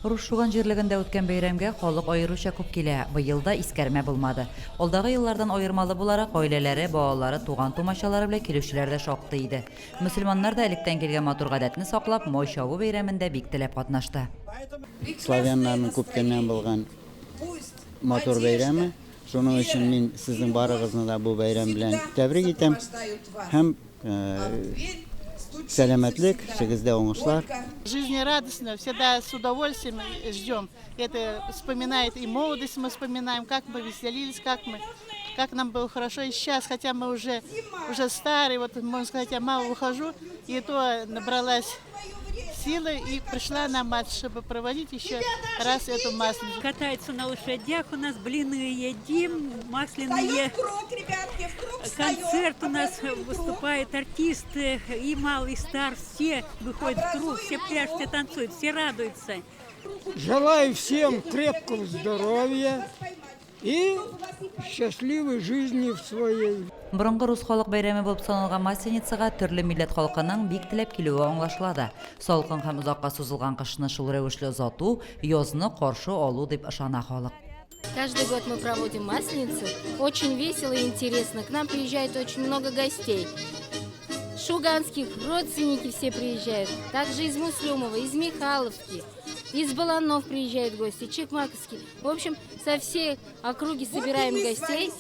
Рушшуган җирлегендә үткән бәйрәмгә халык аеруча күп килә. Быел да искәрмә булмады. Алдагы еллардан аермалы буларак гаиләләре, балалары, туган тумачалары белән килүчеләр дә шактый иде. Мөселманнар да электән килгән матур гадәтне саклап, май чабу бәйрәмендә бик теләп катнашты. Славяннарның күптәннән булган матур бәйрәме. Шуның өчен мин сезнең барыгызны да бу бәйрәм белән тәбрик итәм. Һәм сәламәтлек, сезгә уңышлар. Жизнерадостно, всегда с удовольствием ждем. Это вспоминает и молодость, мы вспоминаем, как мы веселились, как нам было хорошо. И сейчас, хотя мы уже старые, вот можно сказать, я мало выхожу, и то набралась силы и пришла на матч, чтобы проводить еще раз эту масленицу. Катаются на лошадях, у нас блины едим, масляные. Концерт у нас выступают артисты, и малый, и стар, все выходят в круг, все пляшут, все танцуют, все радуются. Желаю всем крепкого здоровья и счастливой жизни в своей. Борынгы рус халык бәйрәме булып саналган Масленицага төрле милләт халкының бик теләп килүе аңлашыла. Салкын һәм узакка сузылган кышны шул рәвешле озату, язны каршы алу дип ышана халык. Каждый год мы проводим Масленицу. Очень весело и интересно. К нам приезжает очень много гостей. Шуганских родственники все приезжают. Также из Муслюмова, из Михайловки, из Баланов приезжают гости, Чекмаковский. В общем, со всей округи собираем гостей,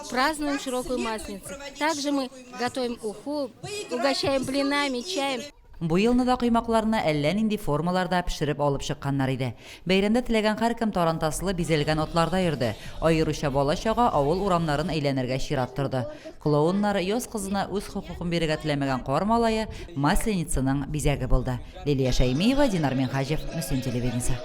празднуем широкую Масленицу. Также мы готовим уху, угощаем блинами, чаем. Бу елны да кыймакларны әллә нинди формаларда пешереп алып чыкканнар иде. Бәйрәмдә теләгән һәркем тарантаслы бизәлгән атларда йөрде. Аеруча бала-чага авыл урамнарын әйләнергә чират торды. Клоуннар яз кызына үз хокукын бирергә теләмәгән кар малае Масленицаның бизәге булды. Лилия Шәймиева, Динар Минхаҗев, Мөслим телевидениесе.